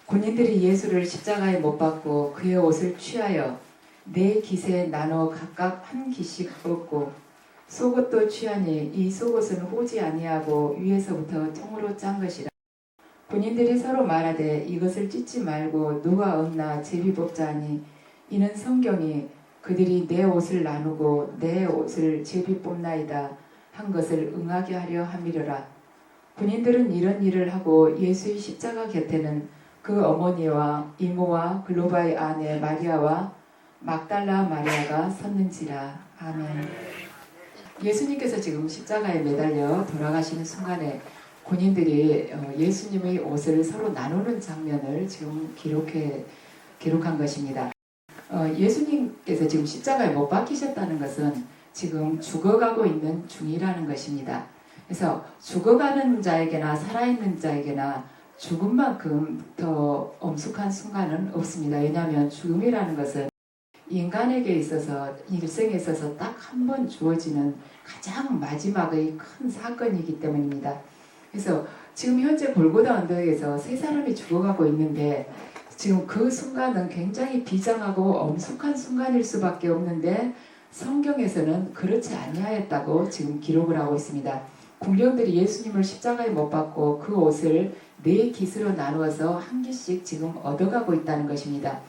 군인들이 예수를 십자가에 못 박고 그의 옷을 취하여 네 깃에 나눠 각각 한 깃씩 얻고 속옷도 취하니 이 속옷은 호지 아니하고 위에서부터 통으로 짠 것이라. 군인들이 서로 말하되 이것을 찢지 말고 누가 얻나 제비 뽑자 하니 이는 성경이 그들이 내 옷을 나누고 내 옷을 제비 뽑나이다 한 것을 응하게 하려 함이려라. 군인들은 이런 일을 하고 예수의 십자가 곁에는 그 어머니와 이모와 글로바의 아내 마리아와 막달라 마리아가 섰는지라. 아멘. 예수님께서 지금 십자가에 매달려 돌아가시는 순간에 군인들이 예수님의 옷을 서로 나누는 장면을 지금 기록한 것입니다. 예수님께서 지금 십자가에 못 박히셨다는 것은 지금 죽어가고 있는 중이라는 것입니다. 그래서 죽어가는 자에게나 살아있는 자에게나 죽음만큼 더 엄숙한 순간은 없습니다. 왜냐하면 죽음이라는 것은 인간에게 있어서 일생에 있어서 딱 한 번 주어지는 가장 마지막의 큰 사건이기 때문입니다. 그래서 지금 현재 골고다 언덕에서 세 사람이 죽어가고 있는데 지금 그 순간은 굉장히 비장하고 엄숙한 순간일 수밖에 없는데 성경에서는 그렇지 아니하였다고 지금 기록을 하고 있습니다. 군병들이 예수님을 십자가에 못 박고 그 옷을 네 깃으로 나누어서 한 깃씩 지금 얻어가고 있다는 것입니다.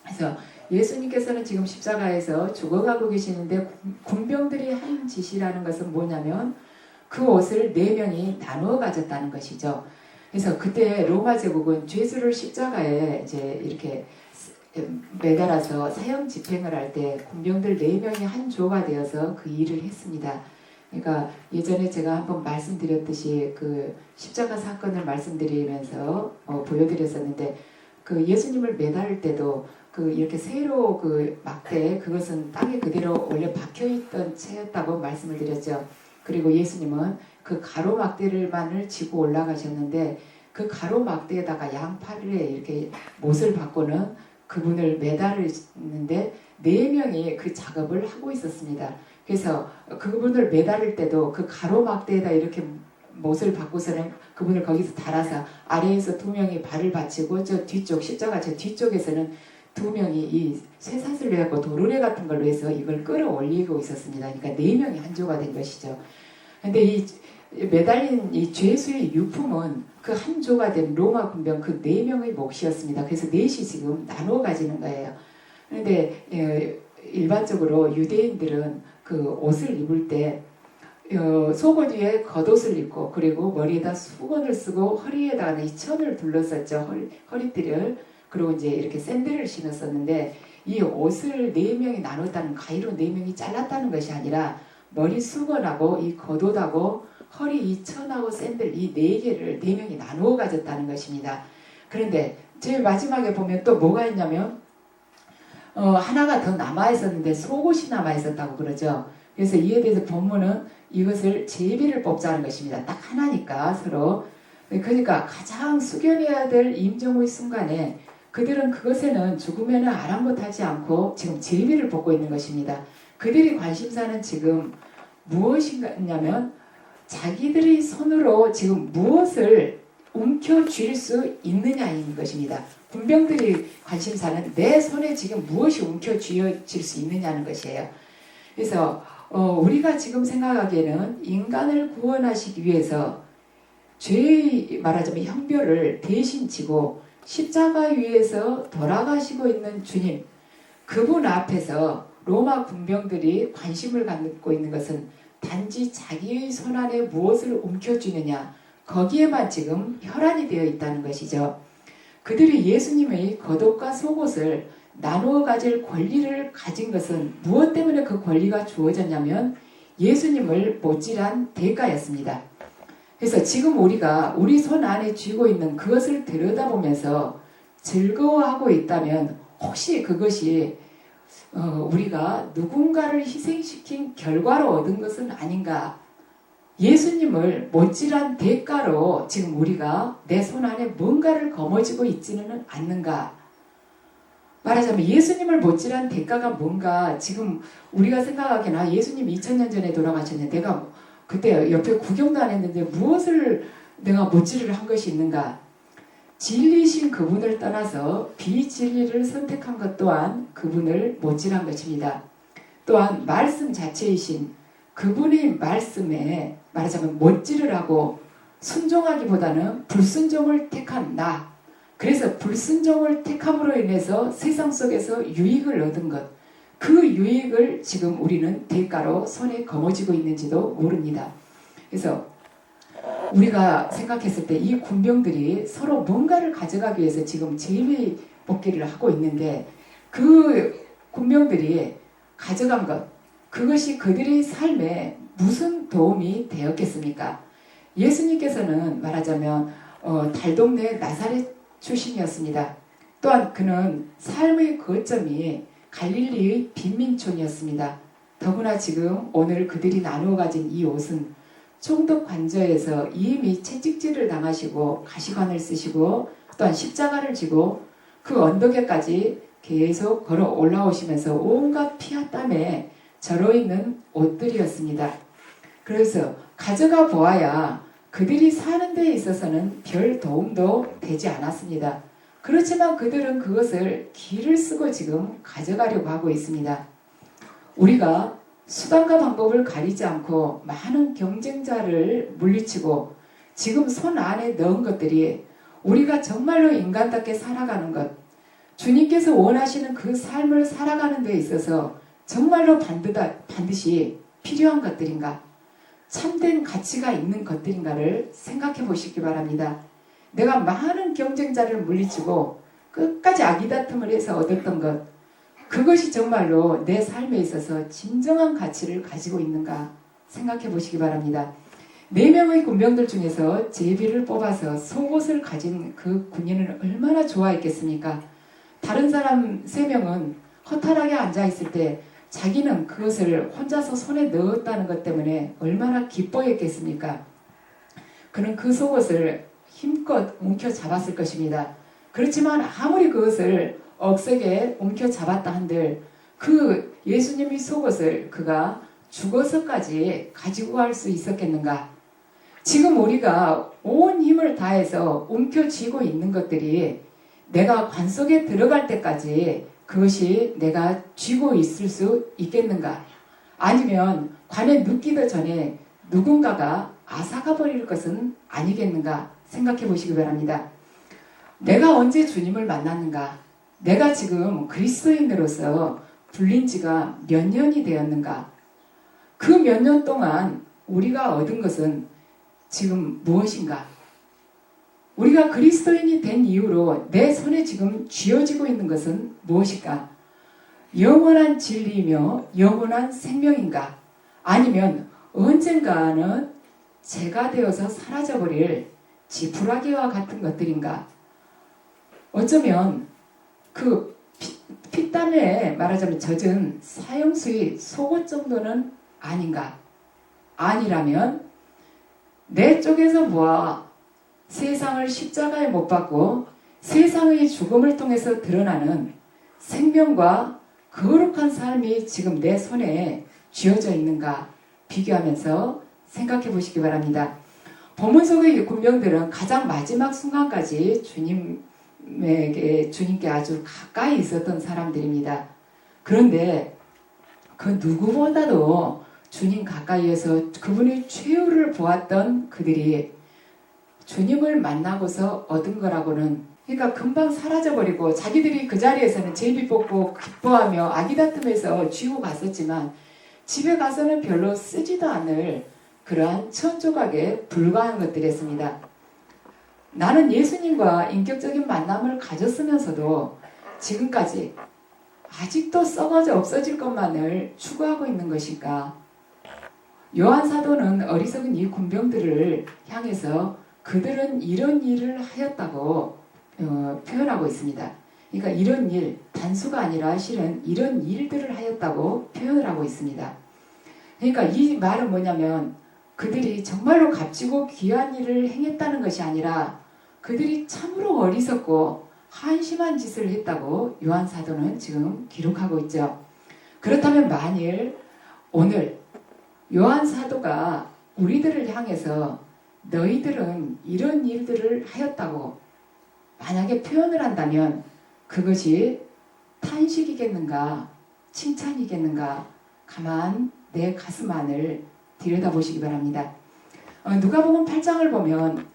그래서 예수님께서는 지금 십자가에서 죽어가고 계시는데 군병들이 한 짓이라는 것은 뭐냐면 그 옷을 네 명이 나누어 가졌다는 것이죠. 그래서 그때 로마 제국은 죄수를 십자가에 이제 이렇게 매달아서 사형 집행을 할 때 군병들 네 명이 한 조가 되어서 그 일을 했습니다. 그러니까 예전에 제가 한번 말씀드렸듯이 그 십자가 사건을 말씀드리면서 보여드렸었는데 그 예수님을 매달을 때도 그 이렇게 세로 그 막대 그것은 땅에 그대로 원래 박혀있던 채였다고 말씀을 드렸죠. 그리고 예수님은 그 가로막대를만을 지고 올라가셨는데 그 가로막대에다가 양팔에 이렇게 못을 박고는 그분을 매달으는데 네 명이 그 작업을 하고 있었습니다. 그래서 그분을 매달을 때도 그 가로막대에다 이렇게 못을 박고서는 그분을 거기서 달아서 아래에서 두 명이 발을 받치고 저 뒤쪽 십자가 저 뒤쪽에서는 두 명이 이 쇠사슬을 해갖고 도르래 같은 걸로 해서 이걸 끌어올리고 있었습니다. 그러니까 네 명이 한 조가 된 것이죠. 근데 이 매달린 이 죄수의 유품은 그 한 조가 된 로마 군병 그 네 명의 몫이었습니다. 그래서 넷이 지금 나누어 가지는 거예요. 그런데 일반적으로 유대인들은 그 옷을 입을 때 속옷 위에 겉옷을 입고 그리고 머리에다 수건을 쓰고 허리에다가 이 천을 둘렀었죠. 허리띠를. 그리고 이제 이렇게 샌들을 신었었는데 이 옷을 네 명이 나눴다는 가위로 네 명이 잘랐다는 것이 아니라 머리 수건하고 이 겉옷하고 허리 이 천하고 샌들 이 네 개를 네 명이 나누어 가졌다는 것입니다. 그런데 제일 마지막에 보면 또 뭐가 있냐면 하나가 더 남아 있었는데 속옷이 남아 있었다고 그러죠. 그래서 이에 대해서 본문은 이것을 제비를 뽑자는 것입니다. 딱 하나니까 서로. 그러니까 가장 숙연해야 될 임종의 순간에 그들은 그것에는 죽으면 아랑곳하지 않고 지금 제비를 뽑고 있는 것입니다. 그들의 관심사는 지금 무엇이냐면 자기들의 손으로 지금 무엇을 움켜쥘 수 있느냐인 것입니다. 군병들의 관심사는 내 손에 지금 무엇이 움켜쥐어질 수 있느냐는 것이에요. 그래서 우리가 지금 생각하기에는 인간을 구원하시기 위해서 죄의 말하자면 형벌을 대신 지고 십자가 위에서 돌아가시고 있는 주님, 그분 앞에서 로마 군병들이 관심을 갖고 있는 것은 단지 자기의 손 안에 무엇을 움켜쥐느냐, 거기에만 지금 혈안이 되어 있다는 것이죠. 그들이 예수님의 겉옷과 속옷을 나누어 가질 권리를 가진 것은 무엇 때문에 그 권리가 주어졌냐면 예수님을 못질한 대가였습니다. 그래서 지금 우리가 우리 손 안에 쥐고 있는 그것을 들여다보면서 즐거워하고 있다면 혹시 그것이 우리가 누군가를 희생시킨 결과로 얻은 것은 아닌가? 예수님을 못질한 대가로 지금 우리가 내 손 안에 뭔가를 거머쥐고 있지는 않는가? 말하자면 예수님을 못질한 대가가 뭔가 지금 우리가 생각하기에는 예수님 2000년 전에 돌아가셨는데 내가 그때 옆에 구경도 안 했는데 무엇을 내가 못질을 한 것이 있는가? 진리이신 그분을 떠나서 비진리를 선택한 것 또한 그분을 못질한 것입니다. 또한 말씀 자체이신 그분의 말씀에 말하자면 못질을 하고 순종하기보다는 불순종을 택한 나. 그래서 불순종을 택함으로 인해서 세상 속에서 유익을 얻은 것. 그 유익을 지금 우리는 대가로 손에 거머쥐고 있는지도 모릅니다. 그래서 우리가 생각했을 때 이 군병들이 서로 뭔가를 가져가기 위해서 지금 제비뽑기를 하고 있는데 그 군병들이 가져간 것, 그것이 그들의 삶에 무슨 도움이 되었겠습니까? 예수님께서는 말하자면 달동네 나사렛 출신이었습니다. 또한 그는 삶의 거점이 갈릴리의 빈민촌이었습니다. 더구나 지금 오늘 그들이 나누어 가진 이 옷은 총독 관저에서 이미 채찍질을 당하시고 가시관을 쓰시고 또한 십자가를 지고 그 언덕에까지 계속 걸어 올라오시면서 온갖 피와 땀에 절어있는 옷들이었습니다. 그래서 가져가 보아야 그들이 사는 데 있어서는 별 도움도 되지 않았습니다. 그렇지만 그들은 그것을 기를 쓰고 지금 가져가려고 하고 있습니다. 우리가 수단과 방법을 가리지 않고 많은 경쟁자를 물리치고 지금 손 안에 넣은 것들이 우리가 정말로 인간답게 살아가는 것, 주님께서 원하시는 그 삶을 살아가는 데 있어서 정말로 반드시 필요한 것들인가, 참된 가치가 있는 것들인가를 생각해 보시기 바랍니다. 내가 많은 경쟁자를 물리치고 끝까지 아기다툼을 해서 얻었던 것, 그것이 정말로 내 삶에 있어서 진정한 가치를 가지고 있는가 생각해 보시기 바랍니다. 4명의 군병들 중에서 제비를 뽑아서 속옷을 가진 그 군인은 얼마나 좋아했겠습니까? 다른 사람 3명은 허탈하게 앉아있을 때 자기는 그것을 혼자서 손에 넣었다는 것 때문에 얼마나 기뻐했겠습니까? 그는 그 속옷을 힘껏 움켜잡았을 것입니다. 그렇지만 아무리 그것을 억세게 움켜잡았다 한들 그 예수님의 속옷을 그가 죽어서까지 가지고 갈 수 있었겠는가? 지금 우리가 온 힘을 다해서 움켜쥐고 있는 것들이 내가 관 속에 들어갈 때까지 그것이 내가 쥐고 있을 수 있겠는가? 아니면 관에 눕기도 전에 누군가가 앗아가 버릴 것은 아니겠는가 생각해 보시기 바랍니다. 내가 언제 주님을 만났는가? 내가 지금 그리스도인으로서 불린 지가 몇 년이 되었는가? 그 몇 년 동안 우리가 얻은 것은 지금 무엇인가? 우리가 그리스도인이 된 이후로 내 손에 지금 쥐어지고 있는 것은 무엇일까? 영원한 진리이며 영원한 생명인가? 아니면 언젠가는 재가 되어서 사라져버릴 지푸라기와 같은 것들인가? 어쩌면 그 피땀에 말하자면 젖은 사형수의 속옷 정도는 아닌가? 아니라면 내 쪽에서 모아 세상을 십자가에 못 박고 세상의 죽음을 통해서 드러나는 생명과 거룩한 삶이 지금 내 손에 쥐어져 있는가 비교하면서 생각해 보시기 바랍니다. 본문 속의 군병들은 가장 마지막 순간까지 주님께 아주 가까이 있었던 사람들입니다. 그런데 그 누구보다도 주님 가까이에서 그분의 최후를 보았던 그들이 주님을 만나고서 얻은 거라고는, 그러니까 금방 사라져버리고 자기들이 그 자리에서는 제비 뽑고 기뻐하며 아기다툼해서 쥐고 갔었지만 집에 가서는 별로 쓰지도 않을 그러한 천조각에 불과한 것들이었습니다. 나는 예수님과 인격적인 만남을 가졌으면서도 지금까지 아직도 썩어져 없어질 것만을 추구하고 있는 것일까? 요한 사도는 어리석은 이 군병들을 향해서 그들은 이런 일을 하였다고 표현하고 있습니다. 그러니까 이런 일, 단수가 아니라 실은 이런 일들을 하였다고 표현을 하고 있습니다. 그러니까 이 말은 뭐냐면 그들이 정말로 값지고 귀한 일을 행했다는 것이 아니라 그들이 참으로 어리석고 한심한 짓을 했다고 요한 사도는 지금 기록하고 있죠. 그렇다면 만일 오늘 요한 사도가 우리들을 향해서 너희들은 이런 일들을 하였다고 만약에 표현을 한다면 그것이 탄식이겠는가, 칭찬이겠는가, 가만 내 가슴 안을 들여다보시기 바랍니다. 누가복음 8장을 보면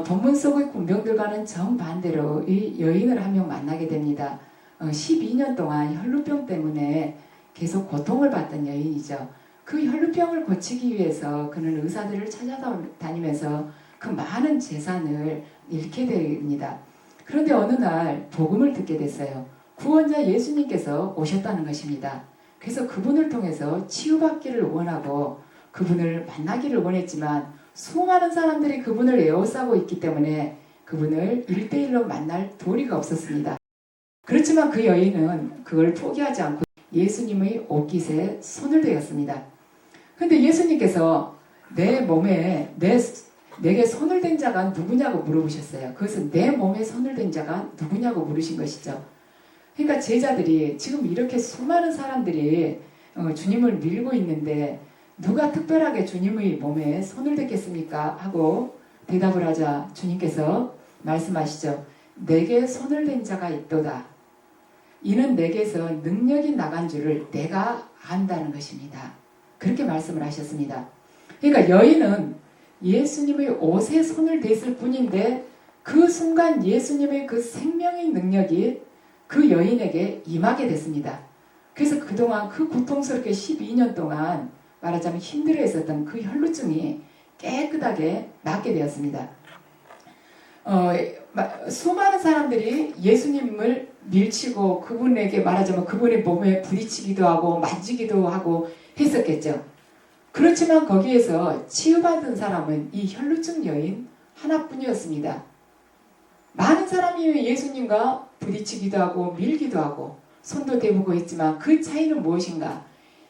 본문 속의 군병들과는 정반대로 이 여인을 한 명 만나게 됩니다. 12년 동안 혈루병 때문에 계속 고통을 받던 여인이죠. 그 혈루병을 고치기 위해서 그는 의사들을 찾아다니면서 그 많은 재산을 잃게 됩니다. 그런데 어느 날 복음을 듣게 됐어요. 구원자 예수님께서 오셨다는 것입니다. 그래서 그분을 통해서 치유받기를 원하고 그분을 만나기를 원했지만 수많은 사람들이 그분을 에워싸고 있기 때문에 그분을 1대1로 만날 도리가 없었습니다. 그렇지만 그 여인은 그걸 포기하지 않고 예수님의 옷깃에 손을 대었습니다. 그런데 예수님께서 내 몸에 내게 손을 댄 자가 누구냐고 물어보셨어요. 그것은 내 몸에 손을 댄 자가 누구냐고 물으신 것이죠. 그러니까 제자들이 지금 이렇게 수많은 사람들이 주님을 밀고 있는데 누가 특별하게 주님의 몸에 손을 댔겠습니까? 하고 대답을 하자 주님께서 말씀하시죠. 내게 손을 댄 자가 있도다. 이는 내게서 능력이 나간 줄을 내가 안다는 것입니다. 그렇게 말씀을 하셨습니다. 그러니까 여인은 예수님의 옷에 손을 댔을 뿐인데 그 순간 예수님의 그 생명의 능력이 그 여인에게 임하게 됐습니다. 그래서 그동안 그 고통스럽게 12년 동안 말하자면 힘들어했었던 그 혈루증이 깨끗하게 낫게 되었습니다. 수많은 사람들이 예수님을 밀치고 그분에게 말하자면 그분의 몸에 부딪히기도 하고 만지기도 하고 했었겠죠. 그렇지만 거기에서 치유받은 사람은 이 혈루증 여인 하나뿐이었습니다. 많은 사람이 예수님과 부딪히기도 하고 밀기도 하고 손도 대보고 했지만 그 차이는 무엇인가?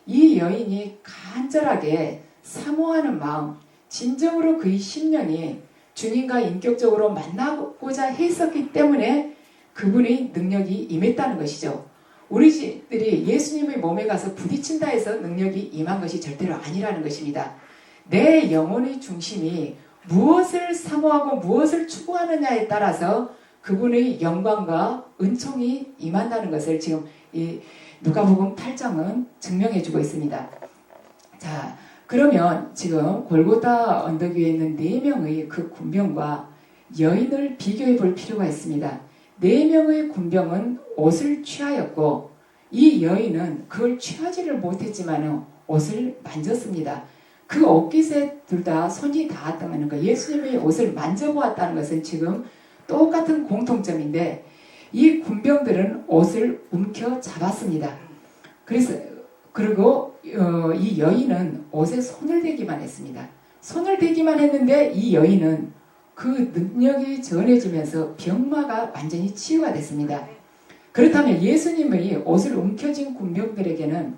이 여인이 간절하게 사모하는 마음, 진정으로 그의 심령이 주님과 인격적으로 만나고자 했었기 때문에 그분의 능력이 임했다는 것이죠. 우리들이 예수님의 몸에 가서 부딪힌다 해서 능력이 임한 것이 절대로 아니라는 것입니다. 내 영혼의 중심이 무엇을 사모하고 무엇을 추구하느냐에 따라서 그분의 영광과 은총이 임한다는 것을 지금 이 누가복음 8장은 증명해주고 있습니다. 자, 그러면 지금 골고다 언덕 위에 있는 4명의 그 군병과 여인을 비교해 볼 필요가 있습니다. 4명의 군병은 옷을 취하였고 이 여인은 그걸 취하지를 못했지만 옷을 만졌습니다. 그 옷깃에 둘 다 손이 닿았다는 것, 예수님의 옷을 만져보았다는 것은 지금 똑같은 공통점인데 이 군병들은 옷을 움켜 잡았습니다. 그리고 이 여인은 옷에 손을 대기만 했습니다. 손을 대기만 했는데 이 여인은 그 능력이 전해지면서 병마가 완전히 치유가 됐습니다. 그렇다면 예수님의 옷을 움켜쥔 군병들에게는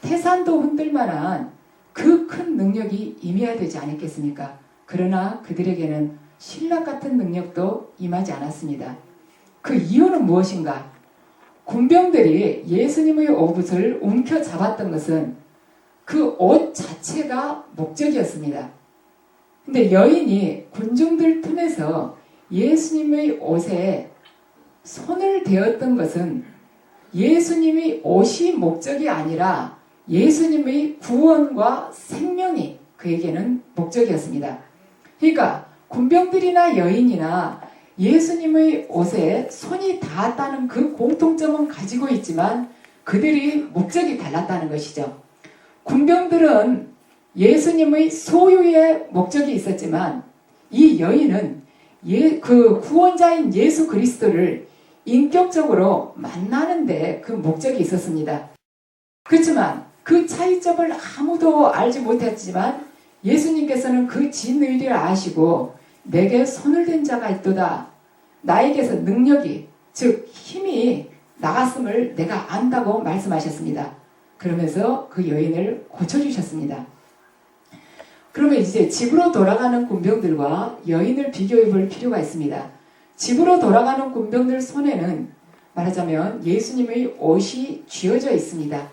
태산도 흔들 만한 그 큰 능력이 임해야 되지 않았겠습니까? 그러나 그들에게는 신랑 같은 능력도 임하지 않았습니다. 그 이유는 무엇인가? 군병들이 예수님의 옷을 움켜잡았던 것은 그 옷 자체가 목적이었습니다. 근데 여인이 군중들 틈에서 예수님의 옷에 손을 대었던 것은 예수님의 옷이 목적이 아니라 예수님의 구원과 생명이 그에게는 목적이었습니다. 그러니까 군병들이나 여인이나 예수님의 옷에 손이 닿았다는 그 공통점은 가지고 있지만 그들이 목적이 달랐다는 것이죠. 군병들은 예수님의 소유의 목적이 있었지만 이 여인은 그 구원자인 예수 그리스도를 인격적으로 만나는데 그 목적이 있었습니다. 그렇지만 그 차이점을 아무도 알지 못했지만 예수님께서는 그 진의를 아시고 내게 손을 댄 자가 있도다. 나에게서 능력이 즉 힘이 나갔음을 내가 안다고 말씀하셨습니다. 그러면서 그 여인을 고쳐주셨습니다. 그러면 이제 집으로 돌아가는 군병들과 여인을 비교해 볼 필요가 있습니다. 집으로 돌아가는 군병들 손에는 말하자면 예수님의 옷이 쥐어져 있습니다.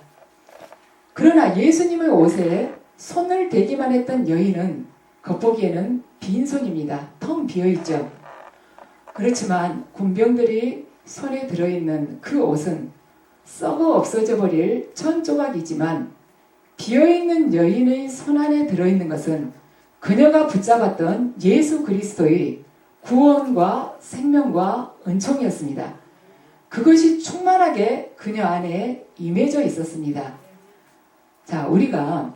그러나 예수님의 옷에 손을 대기만 했던 여인은 겉보기에는 빈손입니다. 텅 비어있죠. 그렇지만 군병들이 손에 들어있는 그 옷은 썩어 없어져 버릴 천 조각이지만 비어있는 여인의 손 안에 들어있는 것은 그녀가 붙잡았던 예수 그리스도의 구원과 생명과 은총이었습니다. 그것이 충만하게 그녀 안에 임해져 있었습니다. 자, 우리가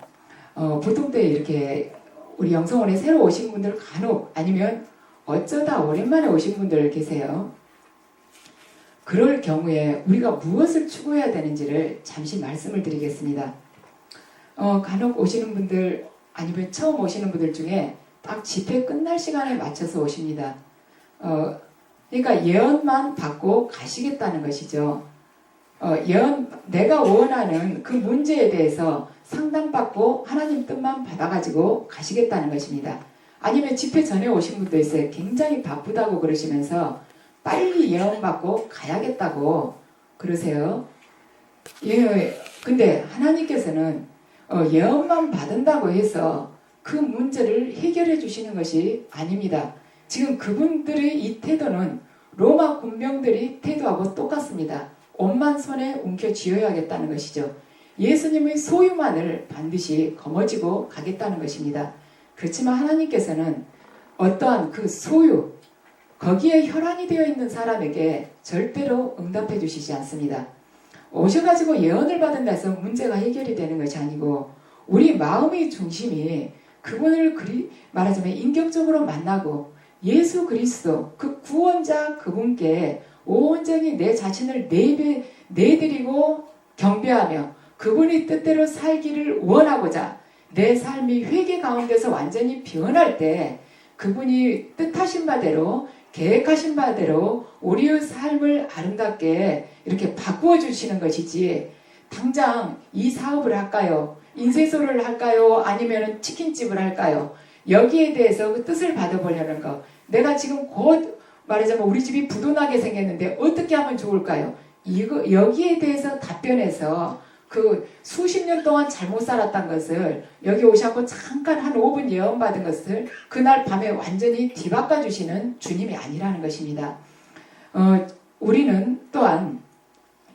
보통 때 이렇게 우리 영성원에 새로 오신 분들 간혹 아니면 어쩌다 오랜만에 오신 분들 계세요. 그럴 경우에 우리가 무엇을 추구해야 되는지를 잠시 말씀을 드리겠습니다. 간혹 오시는 분들 아니면 처음 오시는 분들 중에 딱 집회 끝날 시간에 맞춰서 오십니다. 그러니까 예언만 받고 가시겠다는 것이죠. 내가 원하는 그 문제에 대해서 상담받고 하나님 뜻만 받아가지고 가시겠다는 것입니다. 아니면 집회 전에 오신 분도 있어요. 굉장히 바쁘다고 그러시면서 빨리 예언받고 가야겠다고 그러세요. 예, 근데 하나님께서는 예언만 받은다고 해서 그 문제를 해결해 주시는 것이 아닙니다. 지금 그분들의 이 태도는 로마 군병들이 태도하고 똑같습니다. 옷만 손에 움켜쥐어야겠다는 것이죠. 예수님의 소유만을 반드시 거머쥐고 가겠다는 것입니다. 그렇지만 하나님께서는 어떠한 그 소유, 거기에 혈안이 되어 있는 사람에게 절대로 응답해 주시지 않습니다. 오셔가지고 예언을 받은다 해서 문제가 해결이 되는 것이 아니고 우리 마음의 중심이 그분을 말하자면 인격적으로 만나고 예수 그리스도 그 구원자 그분께 온전히 내 자신을 내드리고 경배하며 그분의 뜻대로 살기를 원하고자 내 삶이 회개 가운데서 완전히 변할 때 그분이 뜻하신 바대로 계획하신 바대로 우리의 삶을 아름답게 이렇게 바꾸어 주시는 것이지 당장 이 사업을 할까요? 인쇄소를 할까요? 아니면 치킨집을 할까요? 여기에 대해서 그 뜻을 받아보려는 거. 내가 지금 곧 말하자면 우리 집이 부도나게 생겼는데 어떻게 하면 좋을까요? 여기에 대해서 답변해서 그 수십 년 동안 잘못 살았던 것을 여기 오셔서 잠깐 한 5분 예언받은 것을 그날 밤에 완전히 뒤바꿔 주시는 주님이 아니라는 것입니다. 우리는 또한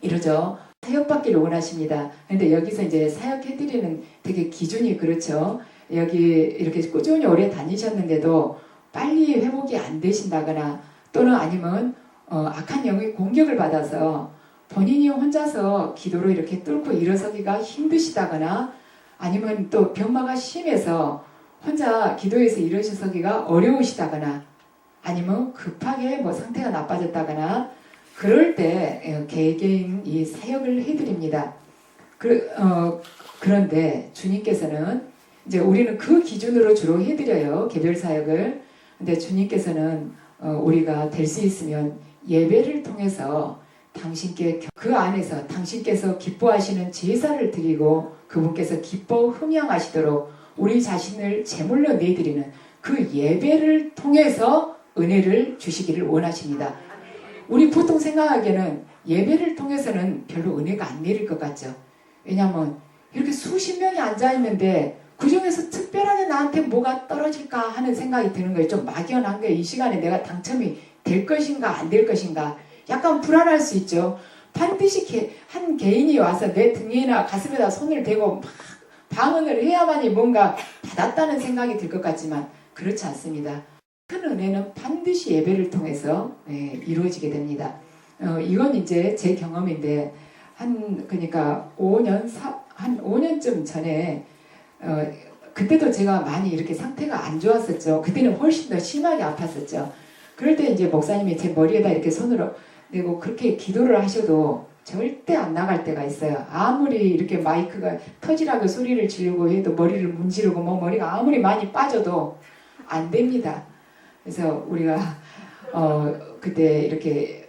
이러죠. 사역받기를 원하십니다. 근데 여기서 이제 사역해드리는 되게 기준이 그렇죠. 여기 이렇게 꾸준히 오래 다니셨는데도 빨리 회복이 안 되신다거나 또는 아니면 악한 영의 공격을 받아서 본인이 혼자서 기도로 이렇게 뚫고 일어서기가 힘드시다거나 아니면 또 병마가 심해서 혼자 기도해서 일어서기가 어려우시다거나 아니면 급하게 뭐 상태가 나빠졌다거나 그럴 때 개개인 이 사역을 해드립니다. 그런데 주님께서는 이제 우리는 그 기준으로 주로 해드려요. 개별 사역을. 근데 주님께서는 우리가 될 수 있으면 예배를 통해서 당신께 그 안에서 당신께서 기뻐하시는 제사를 드리고 그분께서 기뻐 흥양하시도록 우리 자신을 제물로 내드리는 그 예배를 통해서 은혜를 주시기를 원하십니다. 우리 보통 생각하기에는 예배를 통해서는 별로 은혜가 안 내릴 것 같죠. 왜냐하면 이렇게 수십 명이 앉아있는데 그 중에서 특별하게 나한테 뭐가 떨어질까 하는 생각이 드는 거예요. 좀 막연한 거예요. 이 시간에 내가 당첨이 될 것인가 안 될 것인가 약간 불안할 수 있죠. 반드시 한 개인이 와서 내 등에나 가슴에다 손을 대고 막 방언을 해야만이 뭔가 받았다는 생각이 들 것 같지만 그렇지 않습니다. 큰 은혜는 반드시 예배를 통해서 이루어지게 됩니다. 이건 이제 제 경험인데 그러니까 한 5년쯤 전에 그때도 제가 많이 이렇게 상태가 안 좋았었죠. 그때는 훨씬 더 심하게 아팠었죠. 그럴 때 이제 목사님이 제 머리에다 이렇게 손으로 내고 그렇게 기도를 하셔도 절대 안 나갈 때가 있어요. 아무리 이렇게 마이크가 터지라고 소리를 지르고 해도 머리를 문지르고 뭐 머리가 아무리 많이 빠져도 안 됩니다. 그래서 우리가 그때 이렇게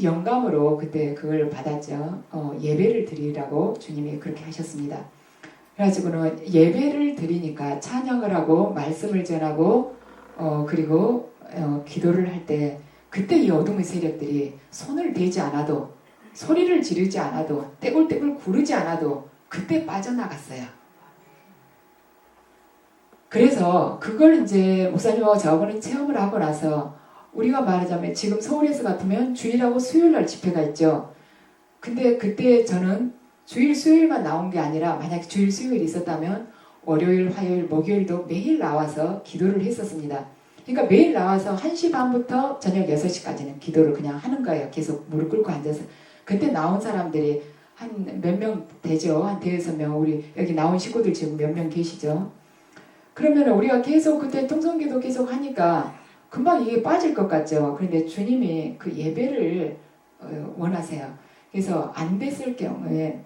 영감으로 그때 그걸 받았죠. 예배를 드리라고 주님이 그렇게 하셨습니다. 그래가지고는 예배를 드리니까 찬양을 하고 말씀을 전하고 그리고 기도를 할 때 그때 이 어둠의 세력들이 손을 대지 않아도 소리를 지르지 않아도 떼굴떼굴 구르지 않아도 그때 빠져나갔어요. 그래서 그걸 이제 목사님하고 저하고는 체험을 하고 나서 우리가 말하자면 지금 서울에서 같으면 주일하고 수요일날 집회가 있죠. 근데 그때 저는 주일 수요일만 나온 게 아니라 만약에 주일 수요일이 있었다면 월요일 화요일 목요일도 매일 나와서 기도를 했었습니다. 그러니까 매일 나와서 1시 반부터 저녁 6시까지는 기도를 그냥 하는 거예요. 계속 무릎 꿇고 앉아서. 그때 나온 사람들이 한 몇 명 되죠. 한 대여섯 명. 우리 여기 나온 식구들 지금 몇 명 계시죠. 그러면 우리가 계속 그때 통성기도 계속 하니까 금방 이게 빠질 것 같죠. 그런데 주님이 그 예배를 원하세요. 그래서 안 됐을 경우에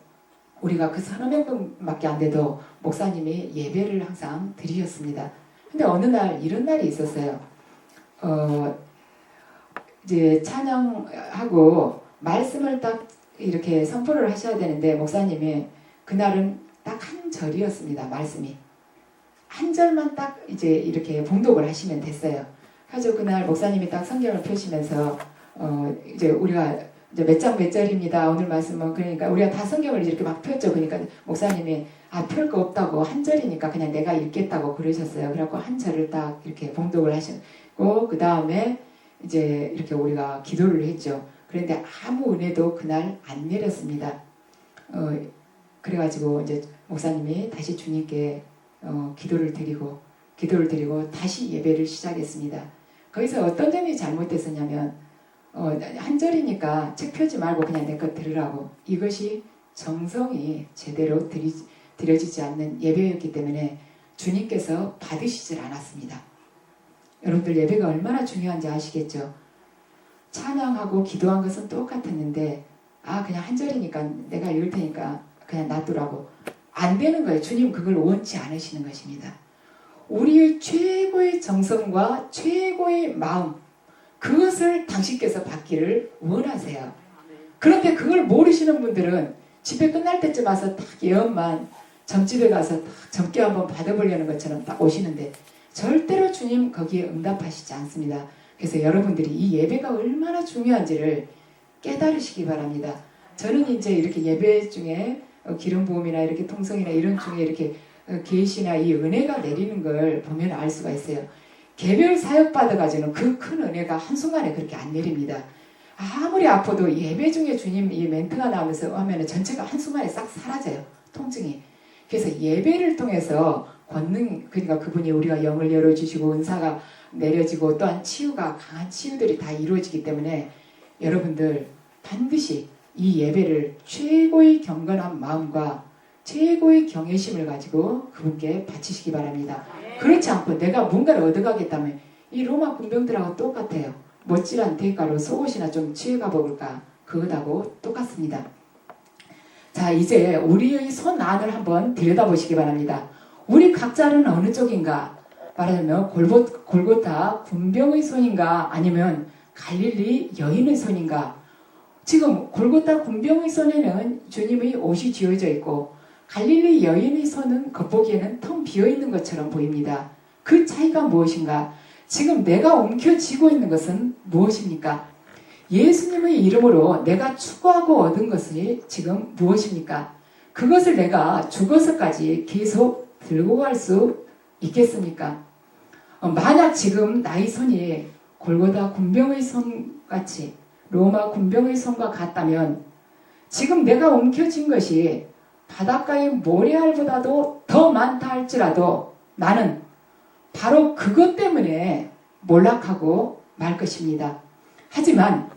우리가 그 서너 명밖에 안 돼도 목사님이 예배를 항상 드리셨습니다. 근데 어느 날 이런 날이 있었어요. 이제 찬양하고 말씀을 딱 이렇게 선포를 하셔야 되는데 목사님이 그날은 딱 한 절이었습니다. 말씀이. 한 절만 딱 이제 이렇게 봉독을 하시면 됐어요. 그래서 그날 목사님이 딱 성경을 펴시면서 이제 우리가 이제 몇 장 몇 절입니다. 오늘 말씀은 그러니까 우리가 다 성경을 이렇게 막 폈죠. 그러니까 목사님이 펼 거 없다고 한 절이니까 그냥 내가 읽겠다고 그러셨어요. 그래갖고 한 절을 딱 이렇게 봉독을 하셨고 그 다음에 이제 이렇게 우리가 기도를 했죠. 그런데 아무 은혜도 그날 안 내렸습니다. 그래가지고 이제 목사님이 다시 주님께 기도를 드리고 다시 예배를 시작했습니다. 거기서 어떤 점이 잘못됐었냐면 한 절이니까 책 펴지 말고 그냥 내 것 들으라고. 이것이 정성이 제대로 드려지지 않는 예배였기 때문에 주님께서 받으시질 않았습니다. 여러분들 예배가 얼마나 중요한지 아시겠죠? 찬양하고 기도한 것은 똑같았는데 그냥 한 절이니까 내가 읽을 테니까 그냥 놔두라고. 안 되는 거예요. 주님 그걸 원치 않으시는 것입니다. 우리의 최고의 정성과 최고의 마음 그것을 당신께서 받기를 원하세요. 그런데 그걸 모르시는 분들은 집회 끝날 때쯤 와서 딱 예언만 점집에 가서 딱 점괘 한번 받아보려는 것처럼 딱 오시는데 절대로 주님 거기에 응답하시지 않습니다. 그래서 여러분들이 이 예배가 얼마나 중요한지를 깨달으시기 바랍니다. 저는 이제 이렇게 예배 중에 기름 부음이나 이렇게 통성이나 이런 중에 이렇게 계시나 이 은혜가 내리는 걸 보면 알 수가 있어요. 개별 사역 받아가지고는 그 큰 은혜가 한순간에 그렇게 안 내립니다. 아무리 아파도 예배 중에 주님 이 멘트가 나오면서 하면 전체가 한순간에 싹 사라져요. 통증이. 그래서 예배를 통해서 권능, 그러니까 그분이 우리가 영을 열어주시고 은사가 내려지고 또한 치유가 강한 치유들이 다 이루어지기 때문에 여러분들 반드시 이 예배를 최고의 경건한 마음과 최고의 경외심을 가지고 그분께 바치시기 바랍니다. 그렇지 않고 내가 뭔가를 얻어가겠다면 이 로마 군병들하고 똑같아요. 멋질한 대가로 속옷이나 좀 취해가 볼까? 그것하고 똑같습니다. 자, 이제 우리의 손 안을 한번 들여다보시기 바랍니다. 우리 각자는 어느 쪽인가? 말하자면 골고타 군병의 손인가? 아니면 갈릴리 여인의 손인가? 지금 골고타 군병의 손에는 주님의 옷이 쥐어져 있고 갈릴리 여인의 손은 겉보기에는 텅 비어있는 것처럼 보입니다. 그 차이가 무엇인가? 지금 내가 움켜쥐고 있는 것은 무엇입니까? 예수님의 이름으로 내가 추구하고 얻은 것이 지금 무엇입니까? 그것을 내가 죽어서까지 계속 들고 갈 수 있겠습니까? 만약 지금 나의 손이 골고다 군병의 손같이 로마 군병의 손과 같다면 지금 내가 움켜쥔 것이 바닷가의 모래알보다도 더 많다 할지라도 나는 바로 그것 때문에 몰락하고 말 것입니다. 하지만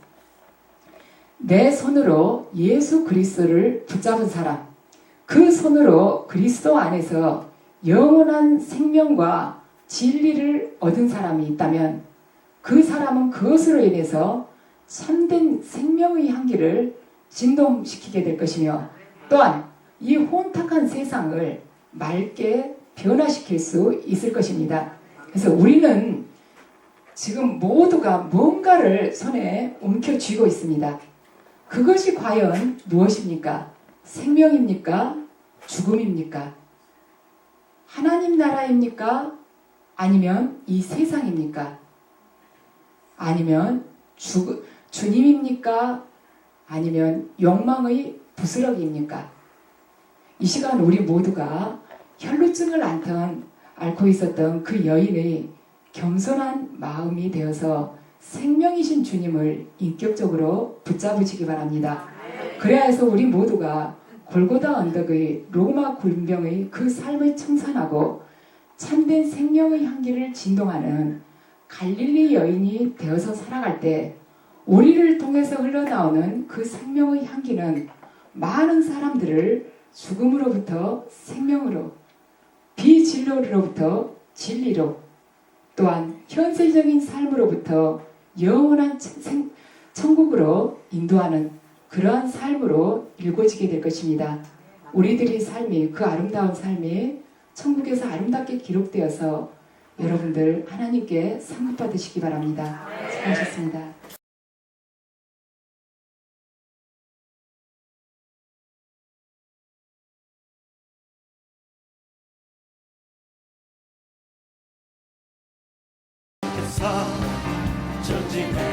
내 손으로 예수 그리스도를 붙잡은 사람, 그 손으로 그리스도 안에서 영원한 생명과 진리를 얻은 사람이 있다면 그 사람은 그것으로 인해서 참된 생명의 향기를 진동시키게 될 것이며 또한 이 혼탁한 세상을 맑게 변화시킬 수 있을 것입니다. 그래서 우리는 지금 모두가 뭔가를 손에 움켜쥐고 있습니다. 그것이 과연 무엇입니까? 생명입니까? 죽음입니까? 하나님 나라입니까? 아니면 이 세상입니까? 아니면 주님입니까? 아니면 욕망의 부스러기입니까? 이 시간 우리 모두가 혈루증을 앓고 있었던 그 여인의 겸손한 마음이 되어서 생명이신 주님을 인격적으로 붙잡으시기 바랍니다. 그래야 해서 우리 모두가 골고다 언덕의 로마 군병의 그 삶을 청산하고 참된 생명의 향기를 진동하는 갈릴리 여인이 되어서 살아갈 때 우리를 통해서 흘러나오는 그 생명의 향기는 많은 사람들을 죽음으로부터 생명으로, 비진리로부터 진리로, 또한 현실적인 삶으로부터 영원한 천국으로 인도하는 그러한 삶으로 일궈지게 될 것입니다. 우리들의 삶이, 그 아름다운 삶이 천국에서 아름답게 기록되어서 여러분들 하나님께 상급받으시기 바랍니다. 수고하셨습니다. 전쟁을